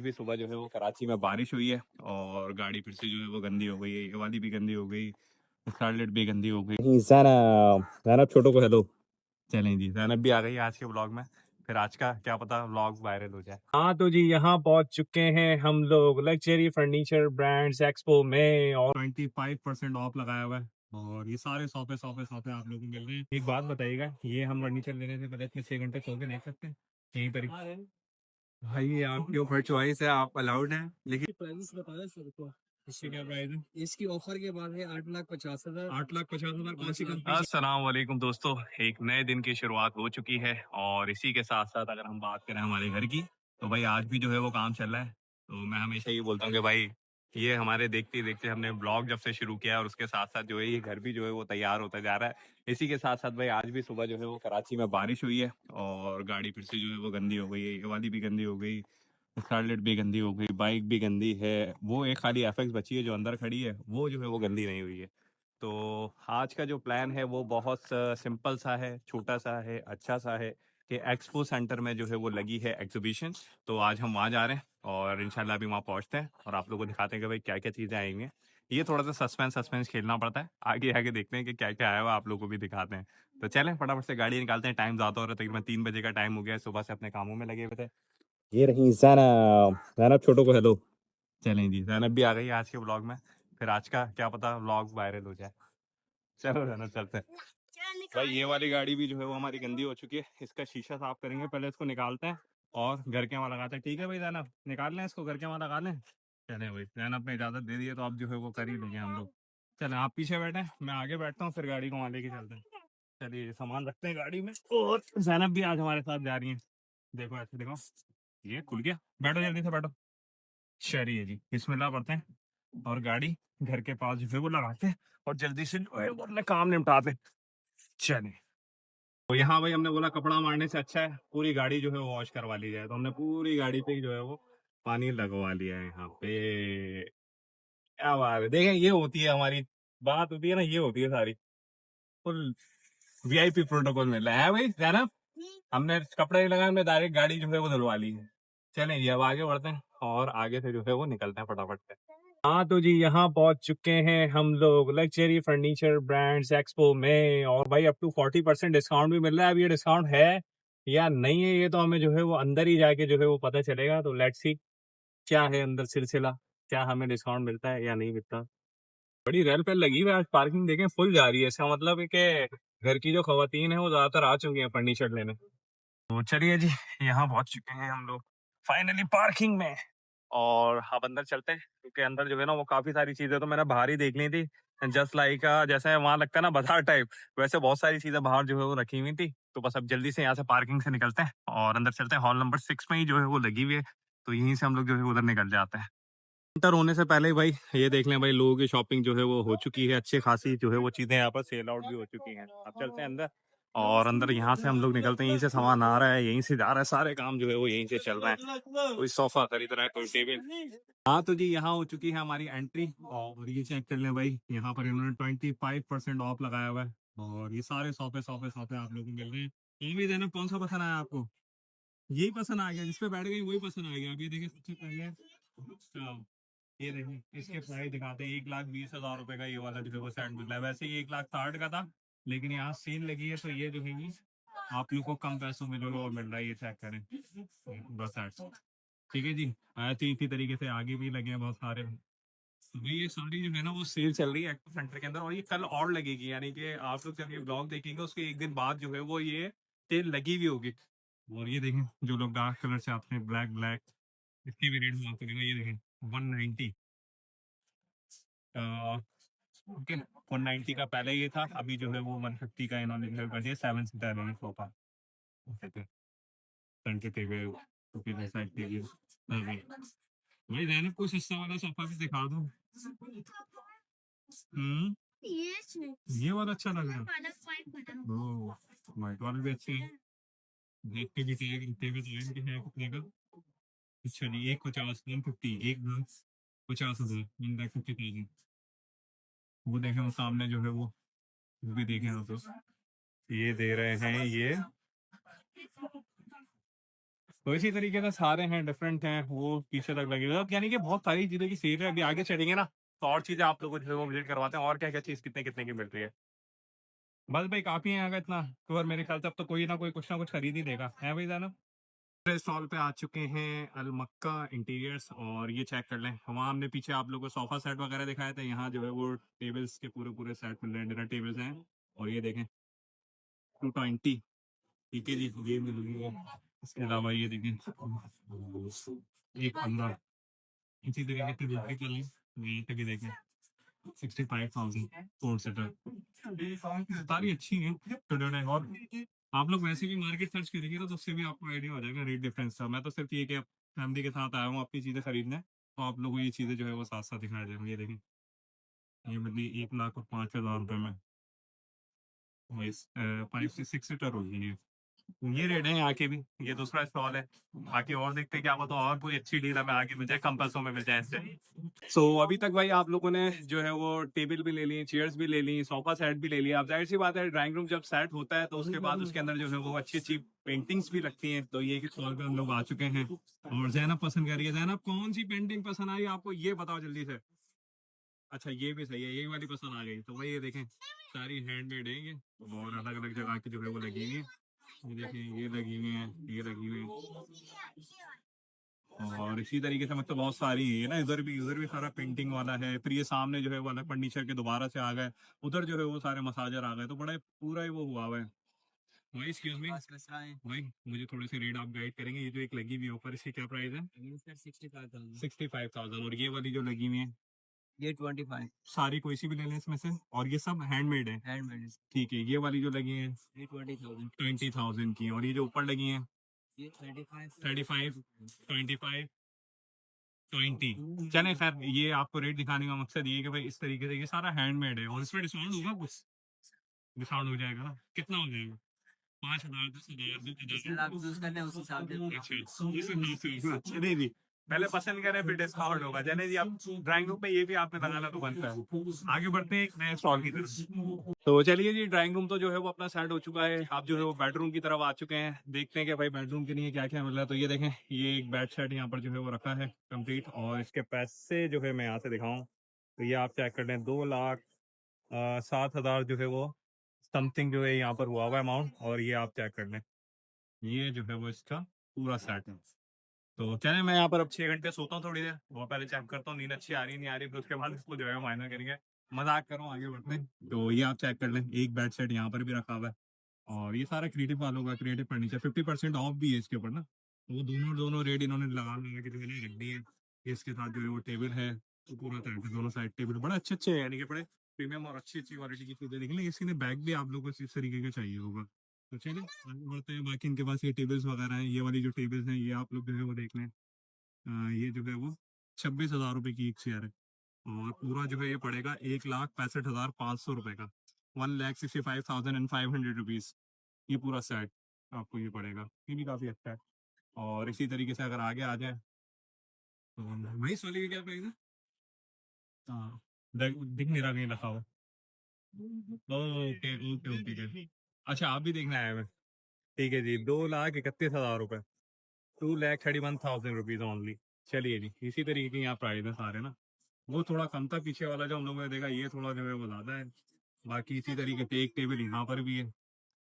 भी सुबह जो है वो कराची में बारिश हुई है और गाड़ी फिर से जो है वो गंदी हो गई है। ये वाली भी गंदी हो गई, स्कारलेट भी गंदी हो गई। जैनब जैनब छोटो को हेलो। चलें जी, जैनब भी आ गई आज के व्लॉग में। फिर आज का क्या पता व्लॉग वायरल हो जाए। हाँ तो जी यहाँ पहुंच चुके हैं हम लोग लग्जरी फर्नीचर ब्रांड्स एक्सपो में और 25% ऑफ लगाया हुआ है। और ये सारे सोफे सोफे सोफे आप लोगों को मिल रहे हैं। एक बात बताइएगा, ये हम फर्नीचर लेने से पहले इसमें 6 घंटे सो के देख सकते हैं यहीं पर ही? भाई ये आपके ऊपर चॉइस है, आप अलाउड है, लेकिन प्राइस बताया सर को। इसकी क्या प्राइस है? इसकी ऑफर के बाद है 8,50,000। 8,50,000 कौन सी कंपनी? अस्सलाम वालेकुम दोस्तों, एक नए दिन की शुरुआत हो चुकी है और इसी के साथ साथ अगर हम बात करें हमारे घर की, तो भाई आज भी जो है वो काम चल रहा है। तो मैं हमेशा ये बोलता हूँ कि भाई ये हमारे देखते ही देखते हमने ब्लॉग जब से शुरू किया और उसके साथ साथ जो है ये घर भी जो है वो तैयार होता जा रहा है। इसी के साथ साथ भाई आज भी सुबह जो है वो कराची में बारिश हुई है और गाड़ी फिर से जो है वो गंदी हो गई है। ये वाली भी गंदी हो गई, स्कारलेट भी गंदी हो गई, बाइक भी गंदी है। वो एक खाली एफएक्स बची है जो अंदर खड़ी है, वो जो है वो गंदी नहीं हुई है। तो आज का जो प्लान है वो बहुत सिंपल सा है, छोटा सा है, अच्छा सा है कि एक्सपो सेंटर में जो है वो लगी है एग्जीबिशन। तो आज हम वहाँ जा रहे हैं और इंशाल्लाह अभी वहाँ पहुँचते हैं और आप लोगों को दिखाते हैं कि भाई क्या क्या चीज़ें आएंगी। ये थोड़ा सा सस्पेंस खेलना पड़ता है, आगे आगे देखते हैं कि क्या क्या आया हुआ, आप लोगों को भी दिखाते हैं। तो चलें फटाफट से गाड़ी निकालते हैं, टाइम ज़्यादा हो रहा है, तकरीबन 3 बजे का टाइम हो गया है, सुबह से अपने कामों में लगे हुए थे। ये रही जैनब, जैनब छोटो को हेलो। चलें जी, जैनब भी आ गई आज के व्लॉग में। फिर आज का क्या पता व्लॉग वायरल हो जाए। चलो जैनब चलते हैं। भाई ये वाली गाड़ी भी जो है वो हमारी गंदी हो चुकी है, इसका शीशा साफ करेंगे, पहले इसको निकालते हैं और घर के वहाँ लगाते हैं। ठीक है भाई जैनब, निकाल लें इसको, घर के वहाँ लगा लें। चले भाई, जैनब ने इजाज़त दे दी है तो आप जो है वो कर ही लेंगे हम लोग। चलें आप पीछे बैठे, मैं आगे बैठता हूँ, फिर गाड़ी को वहाँ लेके चलते हैं। चलिए सामान रखते हैं गाड़ी में और जैनब भी आज हमारे साथ जा रही है। देखो ऐसे देखो, ये खुल गया, बैठो जल्दी से बैठो। चलिए जी बिस्मिल्लाह पढ़ते हैं और गाड़ी घर के पास जो है वो लगाते हैं और जल्दी से जो है वो अपने काम निपटाते हैं। चले, तो यहाँ भाई हमने बोला कपड़ा मारने से अच्छा है पूरी गाड़ी जो है वो वॉश करवा ली जाए, तो हमने पूरी गाड़ी पे जो है वो पानी लगवा लिया है यहाँ पे। क्या बात है, देखें ये होती है हमारी बात, होती है ना, ये होती है सारी फुल वीआईपी प्रोटोकॉल मिल रहा है भाई जैनब। हमने कपड़े नहीं लगाए, हमने डायरेक्ट गाड़ी जो है वो धुलवा ली है। चलें ये अब आगे बढ़ते हैं और आगे से जो है वो निकलते हैं फटाफट से। हाँ तो जी यहाँ पहुंच चुके हैं हम लोग लग्जरी फर्नीचर ब्रांड्स एक्सपो में और भाई अप टू 40% डिस्काउंट भी मिल रहा है। अब ये डिस्काउंट है या नहीं है ये तो हमें जो है वो अंदर ही जाके जो है वो पता चलेगा। तो लेट्स सी क्या है अंदर सिलसिला, क्या हमें डिस्काउंट मिलता है या नहीं मिलता। बड़ी रेल पे लगी हुई है आज, पार्किंग देखें फुल जा रही है, इसका मतलब है कि घर की जो खवातीन है वो ज्यादातर आ चुकी हैं फर्नीचर लेने। तो चलिए जी यहाँ पहुंच चुके हैं हम लोग फाइनली पार्किंग में और अब अंदर चलते हैं क्योंकि अंदर जो है ना वो काफी सारी चीजें तो मैंने बाहर ही देख ली थी। जस्ट लाइक जैसे वहां लगता है ना बाजार टाइप, वैसे बहुत सारी चीजें बाहर जो है वो रखी हुई थी। तो बस अब जल्दी से यहाँ से पार्किंग से निकलते हैं और अंदर चलते हैं। हॉल नंबर 6 में ही जो है वो लगी हुई है, तो यहीं से हम लोग जो है उधर निकल जाते हैं। एंटर होने से पहले ही भाई ये देख लें भाई लोगों की शॉपिंग जो है वो हो चुकी है, अच्छी खासी जो है वो चीजें यहाँ पर सेल आउट भी हो चुकी हैं। अब चलते हैं अंदर और अंदर यहाँ से हम लोग निकलते हैं, यहीं से सामान आ रहा है, यहीं से जा रहा है, सारे काम जो है वो यहीं से चल रहा है। कोई सोफा खरीद रहा है, कोई टेबल। हाँ तो जी यहाँ हो चुकी है हमारी एंट्री और ये चेक कर लें भाई, यहाँ पर इन्होंने 25% ऑफ लगाया हुआ है और ये सारे सोफे सोफे सोफे आप लोगों को मिल रहे हैं। ये भी देना, कौन सा पसंद आया आपको? यही पसंद आ गया, जिसपे बैठ गई वही पसंद आ गया। आप ये देखिए सबसे पहले ये देखिए इसके प्राइस दिखाते हैं, 1,20,000 रुपए का ये वाला जो है वो सेट मिल रहा है। वैसे ये 1,60,000 का था, लेकिन यहाँ सेल लगी है तो ये जो है आप लोग को कम पैसों में जो है वो मिल रहा है। ये चेक करें बस सेट। ठीक है जी, ऐसे इसी तरीके से आगे भी लगे हैं बहुत सारे। तो ये सारी जो है ना वो सेल चल रही है एक्टिव सेंटर के अंदर और ये कल और लगेगी, यानी कि आप लोग जब ये ब्लॉग देखेंगे उसके एक दिन बाद जो है वो ये सेल लगी हुई होगी। और ये देखें जो लोग डार्क कलर से आते हैं, ब्लैक ब्लैक, इसकी भी रेट बात करेंगे। ये देखें 190, ओके 190 का पहले ये था, अभी जो है वो 150 का इन्होंने डिक्लेयर कर दिया। 7 सीटर है सोफा, फ्रंट पे हुए ओके साइड पे भी। भाई जैनब कोई सस्ता वाला सोफा भी दिखा दो। हम्म, ये वाला अच्छा लग रहा है। ओह माय गॉड, भी अच्छे हैं, देख के भी चाहिए कितने में चाहिए कि है कितने का। अच्छा नहीं, 150, 150, 1,50,000, 1,50,000। वो देखें वो सामने जो है वो भी देखें आप तो ये दे रहे हैं ये तो इसी तरीके से सारे हैं, डिफरेंट हैं, वो पीछे तक लगे हुए हैं। अब यानी कि बहुत सारी चीज़ों की सेल है, अभी आगे चलेंगे ना तो और चीज़ें आप लोगों को जो है वो विजिट करवाते हैं और क्या-क्या चीज़ कितने कितने की मिल रही है। बस भाई काफ़ी है यहाँ का इतना टूर, मेरे ख्याल से अब तो कोई ना कोई कुछ ना कुछ खरीद ही देगा, है भाई ज़ैनब? स्टॉल पे आ चुके हैं अल मक्का इंटीरियर्स, और ये चेक कर लें, वहाँ हमने पीछे आप लोगों को सोफा सेट वगैरह दिखाए थे, यहाँ जो है वो टेबल्स के पूरे पूरे सेट मिल रहे हैं, डिनर टेबल्स हैं। और ये देखें 220, ठीक है जी, ये मिल रही है। इसके अलावा ये देखें 115, इसी तरीके की दूसरी चलें, ये पे भी देखें 65,000 फोर सीटर, सारी अच्छी हैं टोयोटा। और आप लोग वैसे भी मार्केट सर्च करेंगे ना तो उससे भी आपको आइडिया हो जाएगा रेट डिफरेंस का। मैं तो सिर्फ ये कि फैमिली के साथ आया हूँ अपनी चीज़ें खरीदने, तो आप लोगों को ये चीज़ें जो है वो साथ साथ दिखाई देंगी। ये देखें, ये मतलब 1,05,000 रुपये में 5 से 6 सीटर होगी ये। ये रेट है यहाँ के भी, ये दूसरा स्टॉल है। बाकी और देखते हैं क्या पता और कोई अच्छी डील हमें आगे मिल जाए, कम पैसों में मिल जाए इससे। सो अभी तक भाई आप लोगों ने जो है वो टेबल भी ले ली, चेयर्स भी ले ली, सोफा सेट भी ले लिया। अब जाहिर सी बात है ड्राइंग रूम जब सेट होता है तो उसके बाद उसके अंदर जो है वो अच्छी अच्छी पेंटिंग्स भी लगती हैं। तो ये कि स्टॉल पे हम लोग आ चुके हैं और जैनब पसंद करिए। जैनब कौन सी पेंटिंग पसंद आई आपको, ये बताओ जल्दी से। अच्छा ये भी सही है, ये वाली पसंद आ गई तो भाई ये देखें सारी हैंडमेड है ये, और अलग अलग जगह की जो है वो लगी हुई है। ये देखिए ये लगी हुई है, ये लगी हुई है, और इसी तरीके से मतलब बहुत सारी है ना। इधर भी सारा पेंटिंग वाला है। फिर ये सामने जो है वो अलग फर्नीचर के दोबारा से आ गए, उधर जो है वो सारे मसाजर आ गए, तो बड़ा पूरा ही वो हुआ हुआ है। वही एक्सक्यूज मी भाई, मुझे थोड़े से रेट आप गाइड करेंगे। ये जो एक लगी हुई है ऊपर, इसकी क्या प्राइस है? 65,000। और ये वाली जो लगी हुई है ये 25 सारी कोई सी भी ले लें इसमें से, और ये सब हैंडमेड है? हैंडमेड ठीक है। ये वाली जो लगी है ये 20,000 20,000 की, और ये जो ऊपर लगी है ये 35 35, 25, 20। चले खैर, ये आपको रेट दिखाने का मकसद ये है कि भाई इस तरीके से ये सारा हैंडमेड है, और इसमें डिस्काउंट होगा कुछ? डिस्काउंट हो जाएगा ना, कितना हो जाएगा? 5,000, 10,000, आप चूज करने उस हिसाब से अच्छा, इस हिसाब से। अच्छा, नहीं नहीं, पहले पसंद करें फिर डिस्काउंट होगा। चले जी, अब ड्राइंग रूम पे ये भी आपने लगाना तो बनता है। आगे बढ़ते हैं एक नए स्टॉल की तरफ। तो चलिए जी, ड्राइंग रूम तो जो है वो अपना सेट हो चुका है। आप जो है वो बेडरूम की तरफ आ चुके हैं। देखते हैं कि भाई बेडरूम के लिए क्या क्या मिल रहा है। तो ये देखें, ये एक बेड सेट यहाँ पर जो है वो रखा है कंप्लीट, और इसके पैसे जो है मैं यहाँ से दिखाऊं तो ये आप चेक कर लें, 2,07,000 जो है वो समथिंग जो है यहाँ पर हुआ हुआ अमाउंट। और ये आप चेक कर लें, ये जो है वो इसका पूरा सेट है। तो चले, मैं यहाँ पर अब 6 घंटे सोता हूँ थोड़ी देर, वो पहले चेक करता हूँ नींद अच्छी आ रही नहीं आ रही, फिर उसके बाद इसको जो है फाइनल करेंगे। मजाक करो, आगे बढ़ते हैं। तो ये आप चेक कर लें, एक बेड सेट यहाँ पर भी रखा हुआ है, और ये सारा क्रिएटिव वालों का, क्रिएटिव फर्नीचर 50% ऑफ भी है इसके ऊपर ना। तो वो दोनों दोनों रेट इन्होंने लगा लगा के जो है ना रख दी है। ये इसके साथ जो है वो टेबल है, तो पूरा सेट है, दोनों साइड टेबल बड़े अच्छे अच्छे हैं, यानी कि बड़े प्रीमियम और अच्छी अच्छी क्वालिटी की चीज़ें। देख लें, इसी ने बैग भी आप लोगों को इस तरीके का चाहिए होगा। तो चलिए आगे बढ़ते हैं। बाकी इनके पास ये टेबल्स वगैरह हैं, ये वाली जो टेबल्स हैं ये आप लोग जो है वो देख लें। ये जो है वो 26,000 रुपये की एक चेयर है, और पूरा जो है ये पड़ेगा 1,65,500 रुपये का, 1,65,500 रुपीज़। ये पूरा सेट आपको ये पड़ेगा, ये भी काफ़ी अच्छा है। और इसी तरीके से अगर आगे आ जाए तो वही सोने की क्या प्राइस है? हाँ, दिख नहीं रहा कहीं रखा हुआ। Okay okay okay. अच्छा, आप भी देखना है? ठीक है जी, 2,31,000 रुपये, 2,31,000 रुपीज़ ओनली। चलिए जी, इसी तरीके के यहाँ प्राइस है सारे ना। वो थोड़ा कम था पीछे वाला जो हम लोगों ने देखा, ये थोड़ा जो है वो ज़्यादा है। बाकी इसी तरीके से एक टेबल यहाँ पर भी है,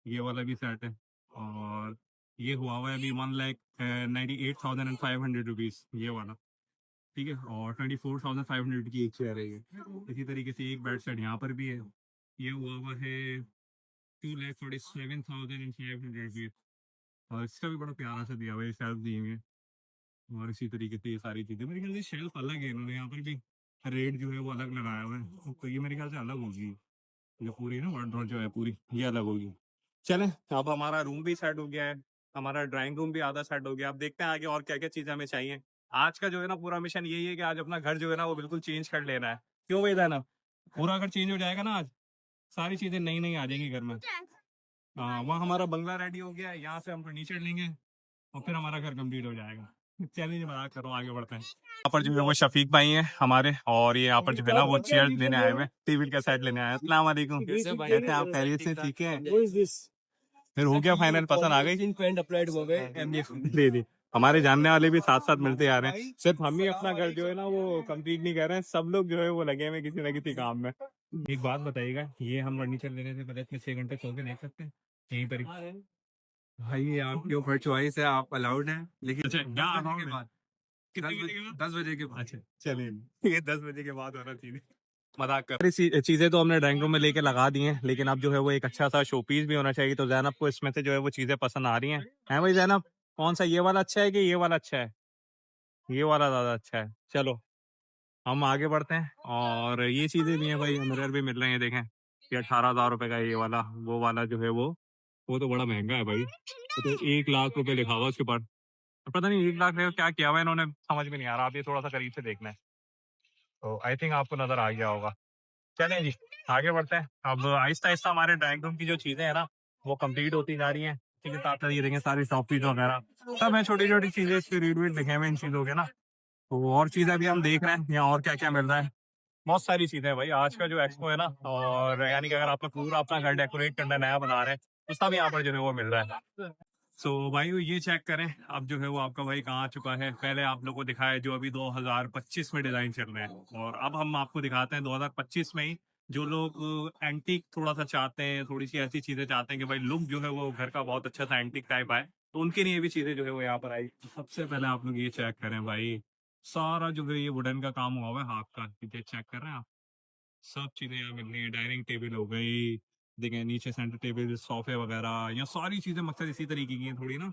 ये वाला भी सेट है, और ये हुआ है अभी 1,98,500 रुपीज़ ये वाला, ठीक है। और 24,500 की एक चेयर है ये। इसी तरीके से एक बेड सेट यहाँ पर भी है, ये हुआ है 2,47,500 रुपीज़, और इसका भी बड़ा प्यारा सा दिया हुआ है, शेल्फ दी हुई है। और इसी तरीके से ये सारी चीज़ें, मेरे ख्याल से शेल्फ अलग है, इन्होंने यहाँ पर भी रेट जो है वो अलग लगाया हुआ है, तो ये मेरे ख्याल से अलग होगी। ये पूरी ना वार्डरोब जो है पूरी ये अलग होगी। चलें, अब हमारा रूम भी सेट हो गया है, हमारा ड्राइंग रूम भी आधा सेट हो गया। अब देखते हैं आगे और क्या क्या चीज़ें हमें चाहिए। आज का जो है ना पूरा मिशन यही है कि आज अपना घर जो है ना वो बिल्कुल चेंज कर लेना है। क्यों भाई ना, पूरा अगर चेंज हो जाएगा ना आज, सारी चीज़ें नई नई आ जाएंगी घर में। हाँ, वहाँ हमारा बंगला रेडी हो गया है, यहाँ से हम फर्नीचर लेंगे और फिर हमारा घर कंप्लीट हो जाएगा। चलिए मजाक कर रहा हूँ, आगे बढ़ते हैं। यहाँ पर जो है वो शफीक भाई हैं हमारे, और ये यहाँ पर जो है ना वो चेयर लेने आए हुए हैं, टेबल का सेट लेने आए हैं। अस्सलाम वालेकुम, कैसे आप? खैरियत से? ठीक है, फिर हो गया फाइनल, पसंद आ गई? पेंट अप्लाइड हो गए दे दी। हमारे जानने वाले भी साथ साथ मिलते आ रहे हैं। सिर्फ हम ही अपना घर जो है ना वो कंप्लीट नहीं कर रहे हैं, सब लोग जो है वो लगे हुए किसी न किसी काम में। एक बात बताइएगा, ये हम फर्नीचर लेने से पहले इसमें 6 घंटे सो के देख सकते हैं यहीं पर ही? भाई ये आपके ऊपर चॉइस है, आप अलाउड हैं, लेकिन अच्छा, क्या 10 बजे allowed के है? बाद कितने 10 बजे के बजे बाद? 10 बजे के बाद। अच्छा चलिए, ये 10 बजे के बाद होना चाहिए। मजाक कर, चीजें तो हमने ड्राइंग रूम में लेके लगा दी हैं, लेकिन अब जो है वो एक अच्छा सा शो पीस भी होना चाहिए। तो जैनब को इसमें से जो है वो चीजें पसंद आ रही हैं। हैं भाई जैनब, कौन सा, ये वाला अच्छा है कि ये वाला अच्छा है? ये वाला ज्यादा अच्छा है। चलो हम आगे बढ़ते हैं। और ये चीजें भी हैं भाई, मिरर भी मिल रहे हैं, देखें ये 18,000 रुपए का है। ये वाला, वो वाला जो है वो तो बड़ा महंगा है भाई, वो तो 1 लाख रुपए लिखा हुआ है उसके ऊपर। पता नहीं 1 लाख रुपए का क्या किया हुआ है इन्होंने, समझ में नहीं आ रहा। आप ये थोड़ा सा करीब से देखना है तो आई थिंक आपको नजर आ गया होगा। चलें जी, आगे बढ़ते हैं। अब आहिस्ता आहिस्ता हमारे ड्राइंग रूम की जो चीजें हैं ना वो कंप्लीट होती जा रही हैं। ठीक है, साथ साथ ये देखें सारी टॉफीज वगैरह सब है, छोटी छोटी चीजें, इसके रीड वीड लिखे हुए इन चीजों के ना। तो और चीजें भी हम देख रहे हैं यहाँ और क्या क्या मिल रहा है। बहुत सारी चीजें हैं भाई, आज का जो एक्सपो है ना, और यानी कि अगर आपको पूरा अपना घर डेकोरेट करना है, नया बना रहे हैं, तो सब यहाँ पर जो है वो मिल रहा है। सो भाई ये चेक करें, अब जो है वो आपका भाई कहाँ आ चुका है। पहले आप लोगों को दिखाया जो अभी 2025 में डिजाइन चल रहे हैं, और अब हम आपको दिखाते हैं 2025 में ही जो लोग एंटीक थोड़ा सा चाहते हैं, थोड़ी सी ऐसी चीजें चाहते हैं कि भाई लुक जो है वो घर का बहुत अच्छा सा एंटीक टाइप आए, तो उनके लिए भी चीजें जो है वो यहाँ पर आई। तो सबसे पहले आप लोग ये चेक करें भाई, सारा जो है ये वुडन का काम हुआ हुआ है, हाथ का। ये चेक कर रहे हैं आप, सब चीजें यहाँ मिल रही है। डाइनिंग टेबल हो गई, देखें नीचे सेंटर टेबल, सोफे वगैरह, यहाँ सारी चीजें मकसद इसी तरीके की हैं, थोड़ी ना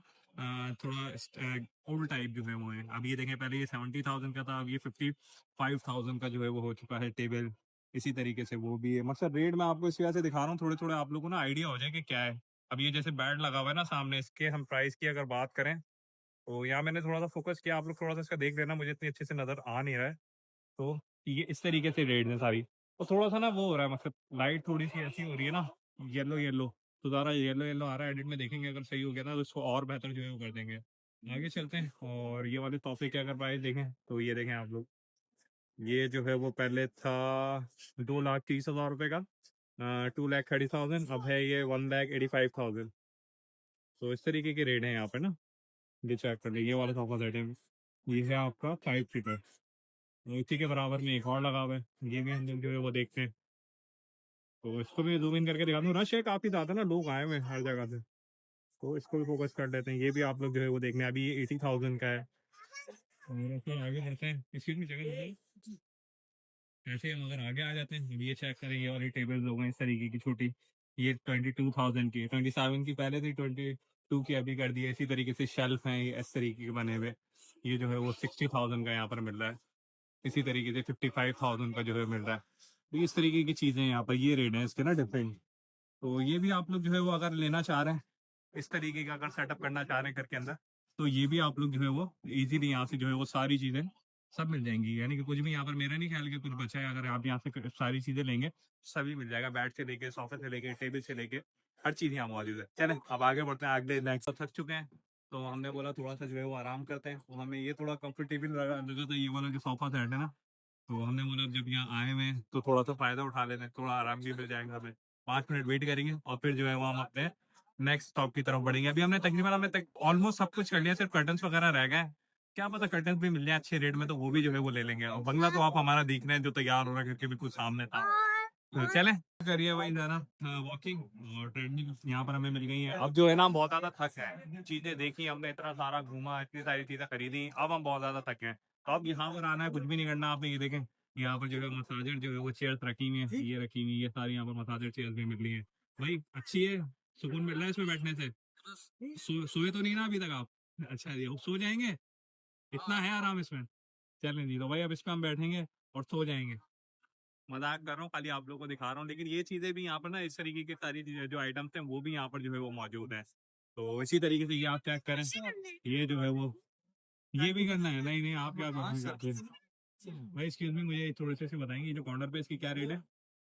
थोड़ा ओल्ड टाइप जो है वो है। अब ये देखें, पहले ये 70,000 का था, अब ये 55,000 का जो है वो हो चुका है टेबल। इसी तरीके से वो भी है, मकसद रेट मैं आपको इस वजह से दिखा रहा हूँ, थोड़े थोड़े आप लोगों को ना आइडिया हो जाए कि क्या है। अब ये जैसे बेड लगा हुआ है ना सामने, इसके हम प्राइस की अगर बात करें तो यहाँ मैंने थोड़ा सा फोकस किया, आप लोग थोड़ा सा इसका देख लेना, मुझे इतनी अच्छे से नजर आ नहीं रहा है। तो ये इस तरीके से रेड है सारी। तो थोड़ा सा ना वो हो रहा है, मतलब लाइट थोड़ी सी ऐसी हो रही है ना, येलो येलो, तो ज़्यादा येलो येलो आ रहा है। एडिट में देखेंगे अगर सही हो गया ना तो इसको और बेहतर जो है वो कर देंगे। आगे चलते हैं, और ये वाले तोहफे के अगर प्राइस देखें तो ये देखें आप लोग, ये जो है वो पहले था 2,30,000 रुपये का, 2,30,000, अब है ये 1,85,000। तो इस तरीके के रेट हैं यहाँ पे ना। ये चेक कर लीजिए, ये वाला सोफा सेट है, ये है आपका 5 सीटर। तो इसी के बराबर में एक और लगा हुआ है, ये भी हम लोग जो है वो देखते हैं। तो इसको भी जूम इन करके दिखा दूँ, रश है काफ़ी ज़्यादा ना, लोग आए हुए हैं हर जगह से, तो इसको भी फोकस कर लेते हैं। ये भी आप लोग जो है वो देखने, अभी ये 80,000 का है। और ऐसे आगे बढ़ते हैं, इसकी भी जगह नहीं, ऐसे हम अगर आगे आ जाते हैं, ये चेक करें, ये वाली टेबल्स हो गई इस तरीके की छोटी, ये 22,000 की है, 27 की पहले थी, 22 की अभी कर दी है। इसी तरीके से शेल्फ हैं ये इस तरीके के बने हुए, ये जो है वो 60,000 का यहाँ पर मिल रहा है। इसी तरीके से 55,000 का जो है मिल रहा है। तो इस तरीके की चीज़ें यहाँ पर ये रेट है इसके ना डिफरेंट। तो ये भी आप लोग जो है वो अगर लेना चाह रहे हैं, इस तरीके का अगर सेटअप करना चाह रहे हैं घर के अंदर, तो ये भी आप लोग जो है वो इजीली यहाँ से जो है वो सारी चीज़ें सब मिल जाएंगी। यानी कि कुछ भी यहाँ पर मेरा नहीं ख्याल कि कुछ बचा है, अगर आप यहाँ से सारी चीज़ें लेंगे सभी मिल जाएगा, बेड से लेके, सोफे से लेके, टेबल से लेके, हर चीज़ यहाँ मौजूद है। चलें अब आगे बढ़ते हैं, अगले नेक्स्ट थक चुके हैं, तो हमने बोला थोड़ा सा जो है वो आराम करते हैं। तो हमें ये थोड़ा कंफर्टेबल लगा तो ये वाला जो सोफा सेट है ना, तो हमने बोला जब यहाँ आए हुए हैं तो थोड़ा सा फायदा उठा लेते हैं, थोड़ा आराम भी मिल जाएगा हमें। 5 मिनट वेट करेंगे और फिर जो है वो हम अपने नेक्स्ट स्टॉप की तरफ बढ़ेंगे। अभी हमने तकरीबन हमें तक ऑलमोस्ट सब कुछ कर लिया, सिर्फ कर्टन्स वगैरह रह गए हैं। क्या पता कर्टन्स भी मिल जाए अच्छे रेट में, तो वो भी जो है वो ले लेंगे। और बंगला तो आप हमारा देख रहे हैं जो तैयार हो रहा है, क्योंकि बिल्कुल सामने था। तो चले करिए वही जरा वॉकिंग, और ट्रेडमिल यहाँ पर हमें मिल गई है। अब जो है ना हम बहुत ज्यादा थक है, चीजें देखी हमने, इतना सारा घूमा, इतनी सारी चीजें खरीदी, अब हम बहुत ज्यादा थके हैं। तो अब यहाँ पर आना है, कुछ भी नहीं करना आपने। ये देखें यहाँ पर जो है मसाजर जो है वो चेयर्स रखी हुई है, ये रखी हुई, ये सारी यहाँ पर मसाजर चेयर्स भी मिल रही है। भाई अच्छी है, सुकून मिल रहा है इसमें बैठने से। सोए तो नहीं ना अभी तक आप? अच्छा जी, अब सो जाएंगे, इतना है आराम इसमें। चलें जी, तो भाई अब इस पे हम बैठेंगे और सो जाएंगे। मजाक कर रहा हूँ, खाली आप लोगों को दिखा रहा हूँ, लेकिन ये चीजें भी यहाँ पर ना, इस तरीके की सारी चीजें जो आइटम्स हैं वो भी यहाँ पर जो है वो मौजूद है। तो इसी तरीके से ये आप चेक करें, ये जो है वो ये भी करना है। नहीं नहीं, आप क्या करते हैं भाई? एक्सक्यूज मी, मुझे थोड़े से बताएंगे ये जो काउंटर पे इसकी क्या रेट है,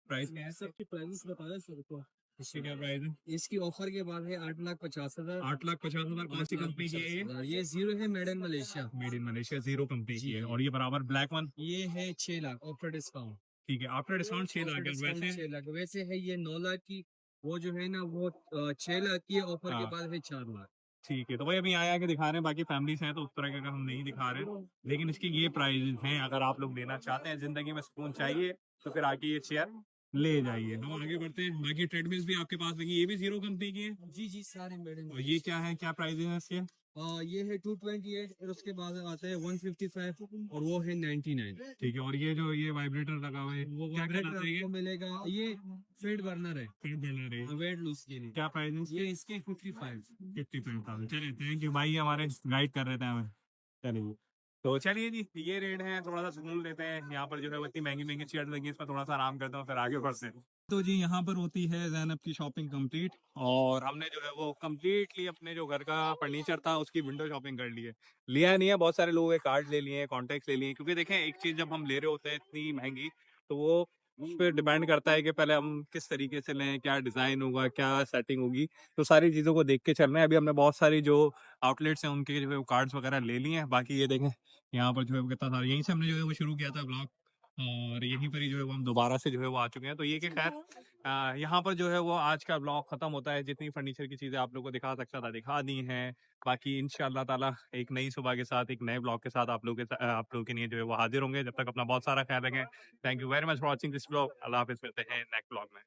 प्राइस क्या है? सबकी प्राइस बता रहे सर को। इसकी क्या प्राइस है? इसकी ऑफर के बाद है 8,50,000। 8,50,000। कौन सी कंपनी की है ये? ये जीरो है, made in Malaysia. Made in Malaysia, zero company की है। और ये बराबर ब्लैक वन, ये है 6 लाख आफ्टर डिस्काउंट। ठीक है, आफ्टर डिस्काउंट 6 लाख है। वैसे 6 लाख वैसे है, ये 9 लाख की। वो जो है ना वो 6 लाख की है, ऑफर हाँ। के बाद है 4 लाख। ठीक है, तो भाई अभी यहाँ आके दिखा रहे हैं, बाकी फैमिलीज हैं तो उस तरह का हम नहीं दिखा रहे, लेकिन इसकी ये प्राइस हैं। अगर आप लोग लेना चाहते हैं, जिंदगी में सुकून चाहिए, तो फिर आके ये चेयर ले जाइए। हम आगे बढ़ते हैं, बाकी ट्रेडमिल्स भी आपके पास देखिए, ये भी जीरो कंपनी की है। जी जी सारे मेड इन और ये क्या है, क्या प्राइस है इसके? ये है 228 और उसके बाद आता है 155 और वो है 99। ठीक है, और ये जो ये वाइब्रेटर लगा हुआ है वो क्या कहलाता है? आपको मिलेगा ये फेड बर्नर है, ये बना रहे वेट लूज के लिए। क्या प्राइस है? ये इसके 55। 55,000। चलिए, थैंक यू भाई, हमारे गाइड कर रहे थे हमें। चलिए, तो चलिए जी, ये रेट है, थोड़ा सा सुकून लेते हैं। यहाँ पर जो है वो इतनी महंगी महंगी चेयर लगी है, इसमें थोड़ा सा आराम करते हैं, फिर आगे बढ़ते हैं। तो जी यहाँ पर होती है ज़ैनब की शॉपिंग कंप्लीट, और हमने जो है वो कम्प्लीटली अपने जो घर का फर्नीचर था उसकी विंडो शॉपिंग कर ली है। लिया नहीं है, बहुत सारे लोगों के कार्ड ले लिए हैं, कॉन्टेक्ट ले लिए हैं, क्योंकि देखें एक चीज़ जब हम ले रहे होते हैं इतनी महंगी, तो वो उस पर डिपेंड करता है कि पहले हम किस तरीके से लें, क्या डिज़ाइन होगा, क्या सेटिंग होगी, तो सारी चीज़ों को देख के चल रहे हैं। अभी हमने बहुत सारी जो आउटलेट्स हैं उनके जो है कार्ड्स वगैरह ले लिए हैं। बाकी ये देखें यहाँ पर जो है वो कितना सारा, यहीं से हमने जो है वो शुरू किया था ब्लॉग, और यहीं पर ही जो है वो हम दोबारा से जो है वो आ चुके हैं। तो ये कि खैर यहाँ पर जो है वो आज का ब्लॉग खत्म होता है। जितनी फर्नीचर की चीज़ें आप लोगों को दिखा सकता था दिखा दी हैं। बाकी इंशाल्लाह ताला एक नई सुबह के साथ, एक नए ब्लॉग के साथ आप लोगों के लिए जो है वो हाजिर होंगे। जब तक अपना बहुत सारा ख्याल रखें। Thank you very much for watching this blog. Allah हाफिज़, मिलते हैं नेक्स्ट ब्लॉग में।